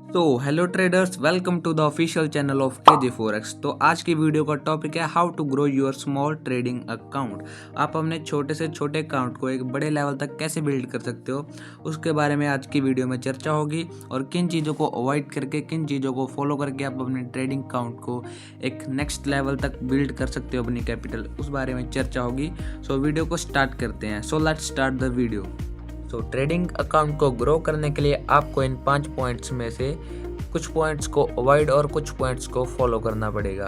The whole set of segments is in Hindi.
तो hello traders, welcome to the official channel of KG forex. तो आज की वीडियो का टॉपिक है how to grow your small trading account. आप अपने छोटे से छोटे अकाउंट को एक बड़े लेवल तक कैसे बिल्ड कर सकते हो, उसके बारे में आज की वीडियो में चर्चा होगी। और किन चीज़ों को अवॉइड करके, किन चीज़ों को फॉलो करके आप अपने ट्रेडिंग अकाउंट को एक नेक्स्ट लेवल तक बिल्ड कर सकते हो अपनी कैपिटल, उस बारे में चर्चा होगी। सो वीडियो को स्टार्ट करते हैं। So let's start the video. तो ट्रेडिंग अकाउंट को ग्रो करने के लिए आपको इन 5 पॉइंट्स में से कुछ पॉइंट्स को अवॉइड और कुछ पॉइंट्स को फॉलो करना पड़ेगा।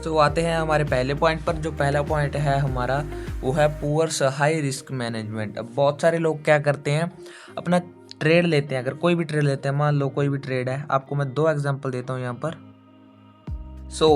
तो आते हैं हमारे पहले पॉइंट पर। जो पहला पॉइंट है हमारा, वो है पुअर हाई रिस्क मैनेजमेंट। अब बहुत सारे लोग क्या करते हैं, अपना ट्रेड लेते हैं। अगर कोई भी ट्रेड लेते हैं, मान लो कोई भी ट्रेड है, आपको मैं 2 एग्जांपल देता हूँ यहाँ पर।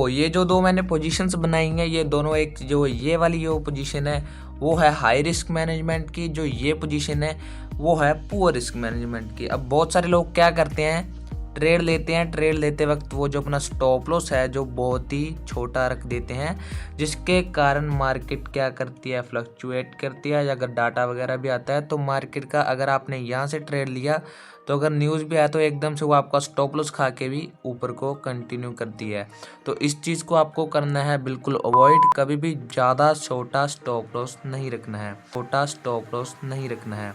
ये जो 2 मैंने पोजीशंस बनाई हैं, ये दोनों, एक जो ये वाली जो पोजीशन है वो है हाई रिस्क मैनेजमेंट की, जो ये पोजीशन है वो है पुअर रिस्क मैनेजमेंट की। अब बहुत सारे लोग क्या करते हैं, ट्रेड लेते हैं, ट्रेड लेते वक्त वो जो अपना स्टॉप लॉस है जो बहुत ही छोटा रख देते हैं, जिसके कारण मार्केट क्या करती है, फ्लक्चुएट करती है। अगर डाटा वगैरह भी आता है तो मार्केट का, अगर आपने यहाँ से ट्रेड लिया तो अगर न्यूज़ भी आया तो एकदम से वो आपका स्टॉप लॉस खा के भी ऊपर को कंटिन्यू करती है। तो इस चीज़ को आपको करना है बिल्कुल अवॉइड। कभी भी ज़्यादा छोटा स्टॉप लॉस नहीं रखना है, छोटा स्टॉप लॉस नहीं रखना है।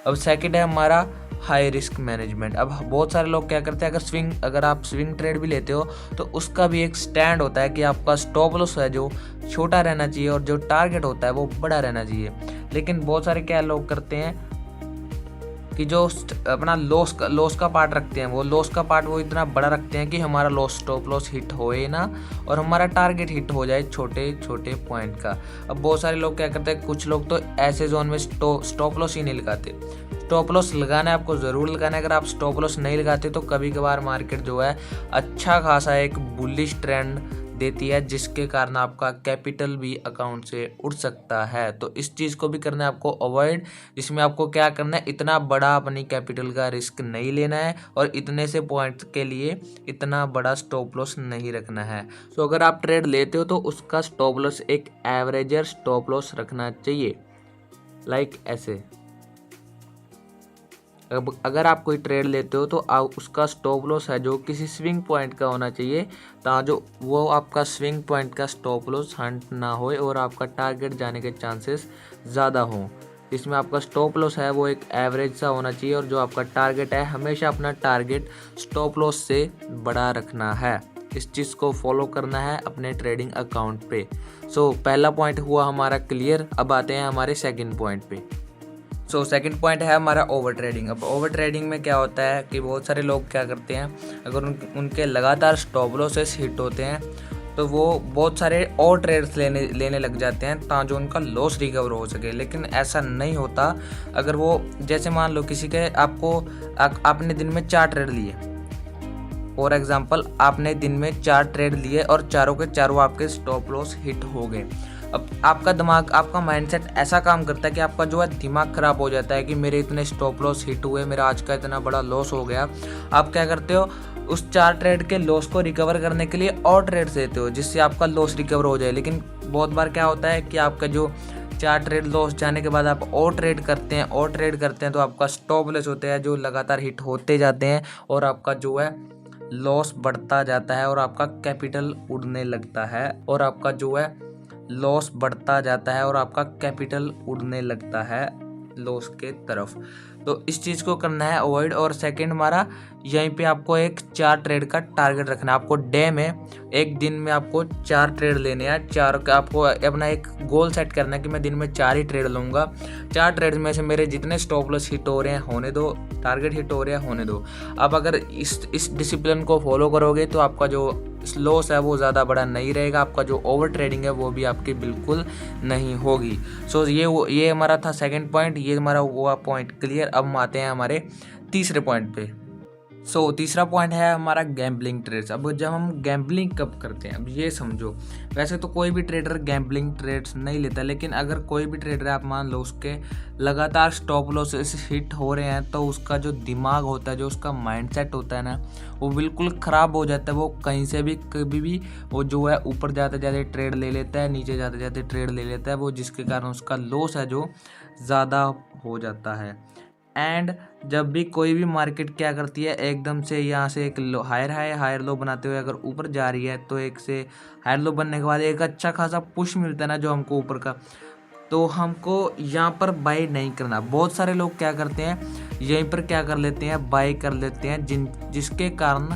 अब सेकंड है हमारा हाई रिस्क मैनेजमेंट। अब बहुत सारे लोग क्या करते हैं, अगर आप स्विंग ट्रेड भी लेते हो तो उसका भी एक स्टैंड होता है कि आपका स्टॉप लॉस है जो छोटा रहना चाहिए और जो टारगेट होता है वो बड़ा रहना चाहिए। लेकिन बहुत सारे क्या लोग करते हैं कि जो अपना लॉस का पार्ट रखते हैं, वो लॉस का पार्ट वो इतना बड़ा रखते हैं कि हमारा स्टॉप लॉस हिट होए ना और हमारा टारगेट हिट हो जाए छोटे छोटे पॉइंट का। अब बहुत सारे लोग क्या करते हैं, कुछ लोग तो ऐसे जोन में स्टॉप लॉस ही नहीं लगाते। स्टॉप लॉस लगाना है, आपको ज़रूर लगाना है। अगर आप स्टॉप लॉस नहीं लगाते तो कभी कभार मार्केट जो है अच्छा खासा एक बुलिश ट्रेंड देती है, जिसके कारण आपका कैपिटल भी अकाउंट से उड़ सकता है। तो इस चीज़ को भी करना है आपको अवॉइड, जिसमें आपको क्या करना है, इतना बड़ा अपनी कैपिटल का रिस्क नहीं लेना है और इतने से पॉइंट के लिए इतना बड़ा स्टॉप लॉस नहीं रखना है। अगर आप ट्रेड लेते हो तो उसका स्टॉप लॉस एक एवरेजर स्टॉप लॉस रखना चाहिए, लाइक ऐसे। अब अगर आप कोई ट्रेड लेते हो तो उसका स्टॉप लॉस है जो किसी स्विंग पॉइंट का होना चाहिए, जो वो आपका स्विंग पॉइंट का स्टॉप लॉस हंट ना होए और आपका टारगेट जाने के चांसेस ज़्यादा हों। इसमें आपका स्टॉप लॉस है वो एक एवरेज सा होना चाहिए और जो आपका टारगेट है, हमेशा अपना टारगेट स्टॉप लॉस से बड़ा रखना है। इस चीज़ को फॉलो करना है अपने ट्रेडिंग अकाउंट पे। पहला पॉइंट हुआ हमारा क्लियर। अब आते हैं हमारे सेकंड पॉइंट पे। सेकंड पॉइंट है हमारा ओवर ट्रेडिंग। अब ओवर ट्रेडिंग में क्या होता है कि बहुत सारे लोग क्या करते हैं, अगर उनके लगातार स्टॉप लॉसेस हिट होते हैं तो वो बहुत सारे और ट्रेड्स लेने लग जाते हैं ताकि उनका लॉस रिकवर हो सके। लेकिन ऐसा नहीं होता। अगर वो, जैसे मान लो किसी के आपने दिन में 4 ट्रेड लिए, फॉर एग्जाम्पल आपने दिन में 4 ट्रेड लिए और चारों के चारों आपके स्टॉप लॉस हिट हो गए। अब आपका दिमाग, आपका माइंडसेट ऐसा काम करता है कि आपका जो है दिमाग खराब हो जाता है कि मेरे इतने स्टॉप लॉस हिट हुए, मेरा आज का इतना बड़ा लॉस हो गया। आप क्या करते हो, उस 4 ट्रेड के लॉस को रिकवर करने के लिए और ट्रेड्स देते हो जिससे आपका लॉस रिकवर हो जाए। लेकिन बहुत बार क्या होता है कि आपका जो 4 ट्रेड लॉस जाने के बाद आप और ट्रेड करते हैं तो आपका स्टॉप लॉस होते हैं जो लगातार हिट होते जाते हैं और आपका जो है लॉस बढ़ता जाता है और आपका कैपिटल उड़ने लगता है और आपका जो है लॉस बढ़ता जाता है और आपका कैपिटल उड़ने लगता है लॉस के तरफ। तो इस चीज़ को करना है अवॉइड। और सेकंड हमारा, यहीं पे आपको एक 4 ट्रेड का टारगेट रखना है। आपको डे में, एक दिन में आपको 4 ट्रेड लेने हैं। 4 का आपको अपना एक गोल सेट करना है कि मैं दिन में 4 ही ट्रेड लूँगा। 4 ट्रेड में से मेरे जितने स्टॉप लॉस हिट हो रहे हैं होने दो, टारगेट हिट हो रहे हैं होने दो। अब अगर इस डिसिप्लिन को फॉलो करोगे तो आपका जो लॉस है वो ज़्यादा बड़ा नहीं रहेगा, आपका जो ओवर ट्रेडिंग है वो भी आपकी बिल्कुल नहीं होगी। ये हमारा था सेकंड पॉइंट, ये हमारा हुआ पॉइंट क्लियर। अब हम आते हैं हमारे तीसरे पॉइंट पे। तीसरा पॉइंट है हमारा गैम्बलिंग ट्रेड्स। अब जब हम गैम्बलिंग कब करते हैं, अब ये समझो, वैसे तो कोई भी ट्रेडर गैम्बलिंग ट्रेड्स नहीं लेता, लेकिन अगर कोई भी ट्रेडर, आप मान लो उसके लगातार स्टॉप लॉस हिट हो रहे हैं तो उसका जो दिमाग होता है, जो उसका माइंडसेट होता है ना, वो बिल्कुल ख़राब हो जाता है। वो कहीं से भी कभी भी वो जो है ऊपर जाते जाते ट्रेड ले लेता है, नीचे जाते जाते ट्रेड ले लेता है, वो जिसके कारण उसका लॉस है जो ज़्यादा हो जाता है। एंड जब भी कोई भी मार्केट क्या करती है, एकदम से यहाँ से एक low higher high higher low बनाते हुए अगर ऊपर जा रही है, तो एक से हायर लो बनने के बाद एक अच्छा खासा पुश मिलता है ना जो हमको ऊपर का, तो हमको यहाँ पर बाई नहीं करना। बहुत सारे लोग क्या करते हैं, यहीं पर क्या कर लेते हैं, बाई कर लेते हैं, जिसके कारण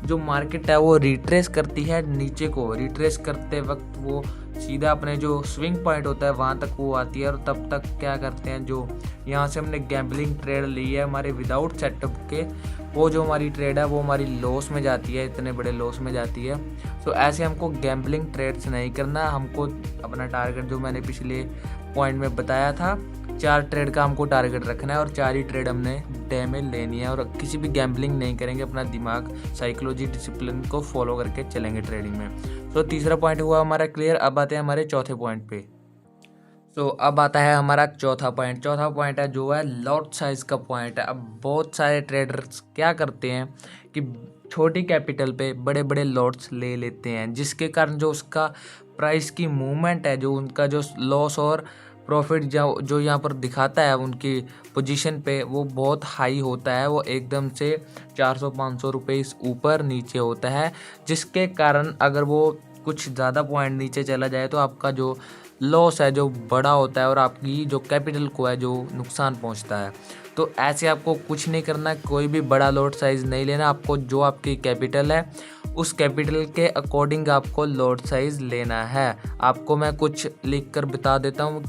जो मार्केट है वो रिट्रेस करती है नीचे को। रिट्रेस करते वक्त वो सीधा अपने जो स्विंग पॉइंट होता है वहाँ तक वो आती है, और तब तक क्या करते हैं, जो यहाँ से हमने गैम्बलिंग ट्रेड ली है हमारे विदाउट सेटअप के, वो जो हमारी ट्रेड है वो हमारी लॉस में जाती है, इतने बड़े लॉस में जाती है। तो ऐसे हमको गैम्बलिंग ट्रेड्स नहीं करना। हमको अपना टारगेट जो मैंने पिछले पॉइंट में बताया था, 4 ट्रेड का हमको टारगेट रखना है, और 4 ही ट्रेड हमने डे में लेनी है, और किसी भी गैम्बलिंग नहीं करेंगे। अपना दिमाग, साइकोलॉजी, डिसिप्लिन को फॉलो करके चलेंगे ट्रेडिंग में। तो तीसरा पॉइंट हुआ हमारा क्लियर। अब आते हैं हमारे चौथे पॉइंट पे। अब आता है हमारा चौथा पॉइंट। चौथा पॉइंट है जो है लॉट साइज का पॉइंट है। अब बहुत सारे ट्रेडर्स क्या करते हैं कि छोटी कैपिटल पे बड़े बड़े लॉट्स ले लेते हैं, जिसके कारण जो उसका प्राइस की मूवमेंट है, जो उनका जो लॉस और प्रॉफिट जो यहाँ पर दिखाता है उनकी पोजीशन पे, वो बहुत हाई होता है। वो एकदम से 400-500 रुपये ऊपर नीचे होता है, जिसके कारण अगर वो कुछ ज़्यादा पॉइंट नीचे चला जाए तो आपका जो लॉस है जो बड़ा होता है, और आपकी जो कैपिटल को है जो नुकसान पहुंचता है। तो ऐसे आपको कुछ नहीं करना, कोई भी बड़ा लॉट साइज़ नहीं लेना। आपको जो आपकी कैपिटल है उस कैपिटल के अकॉर्डिंग आपको लॉट साइज़ लेना है। आपको मैं कुछ लिख कर बता देता हूँ।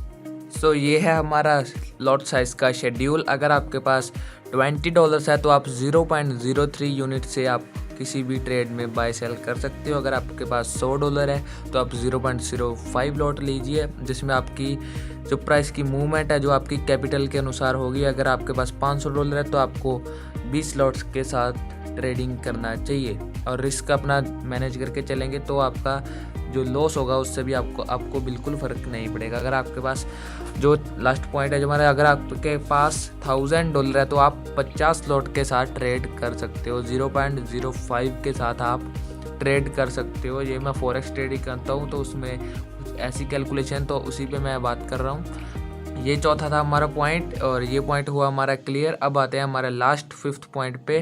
ये है हमारा लॉट साइज़ का शेड्यूल। अगर आपके पास $20 है तो आप 0.03 यूनिट से आप किसी भी ट्रेड में बाय सेल कर सकते हो। अगर आपके पास $100 है तो आप 0.05 लॉट लीजिए, जिसमें आपकी जो प्राइस की मूवमेंट है जो आपकी कैपिटल के अनुसार होगी। अगर आपके पास $500 है तो आपको 20 लॉट्स के साथ ट्रेडिंग करना चाहिए, और रिस्क अपना मैनेज करके चलेंगे तो आपका जो लॉस होगा उससे भी आपको बिल्कुल फ़र्क नहीं पड़ेगा। अगर आपके पास जो लास्ट पॉइंट है जो हमारा, अगर आपके पास $1000 है तो आप 50 लॉट के साथ ट्रेड कर सकते हो। 0.05 के साथ आप ट्रेड कर सकते हो। ये मैं फॉरेक्स ट्रेडिंग करता हूँ तो उसमें कुछ ऐसी कैलकुलेशन, तो उसी पे मैं बात कर रहा हूँ। ये चौथा था हमारा पॉइंट, और ये पॉइंट हुआ हमारा क्लियर। अब आते हैं हमारे लास्ट 5th पॉइंट पे।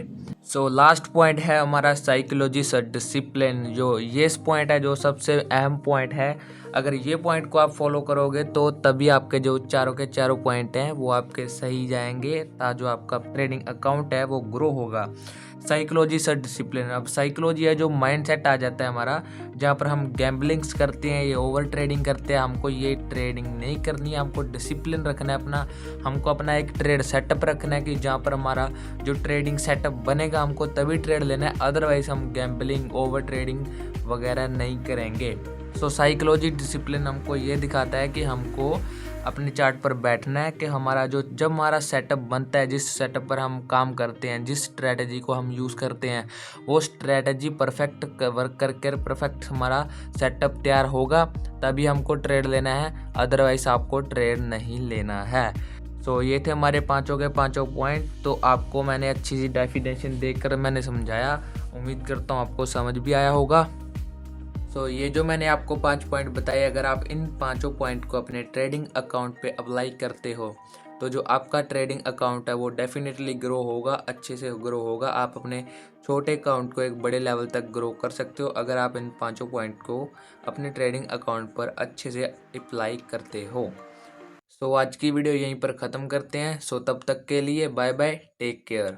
लास्ट पॉइंट है हमारा साइकोलॉजी से डिसिप्लिन। जो ये पॉइंट है जो सबसे अहम पॉइंट है। अगर ये पॉइंट को आप फॉलो करोगे तो तभी आपके जो चारों के चारों पॉइंट हैं वो आपके सही जाएंगे, ताकि जो आपका ट्रेडिंग अकाउंट है वो ग्रो होगा। साइकोलॉजी से डिसिप्लिन। अब साइकोलॉजी है जो माइंड सेट आ जाता है हमारा, जहाँ पर हम गैम्बलिंग्स करते हैं, ये ओवर ट्रेडिंग करते हैं। हमको ये ट्रेडिंग नहीं करनी है, हमको डिसिप्लिन रखना है अपना। हमको अपना एक ट्रेड सेटअप रखना है कि जहाँ पर हमारा जो ट्रेडिंग सेटअप बनेगा हमको तभी ट्रेड लेना है, अदरवाइज हम गैम्बलिंग, ओवर ट्रेडिंग वगैरह नहीं करेंगे। साइकोलॉजी डिसिप्लिन हमको ये दिखाता है कि हमको अपने चार्ट पर बैठना है कि हमारा जब हमारा सेटअप बनता है, जिस सेटअप पर हम काम करते हैं, जिस स्ट्रेटजी को हम यूज़ करते हैं, वो स्ट्रेटजी परफेक्ट वर्क करके परफेक्ट हमारा सेटअप तैयार होगा, तभी हमको ट्रेड लेना है, अदरवाइज आपको ट्रेड नहीं लेना है। ये थे हमारे पांचों के पांचों पॉइंट। तो आपको मैंने अच्छी सी डेफिनेशन देकर मैंने समझाया, उम्मीद करता हूँ आपको समझ भी आया होगा। ये जो मैंने आपको 5 पॉइंट बताए, अगर आप इन पांचों पॉइंट को अपने ट्रेडिंग अकाउंट पे अप्लाई करते हो तो जो आपका ट्रेडिंग अकाउंट है वो डेफिनेटली ग्रो होगा, अच्छे से ग्रो होगा। आप अपने छोटे अकाउंट को एक बड़े लेवल तक ग्रो कर सकते हो अगर आप इन पांचों पॉइंट को अपने ट्रेडिंग अकाउंट पर अच्छे से अप्लाई करते हो। आज की वीडियो यहीं पर ख़त्म करते हैं। तब तक के लिए बाय बाय, टेक केयर।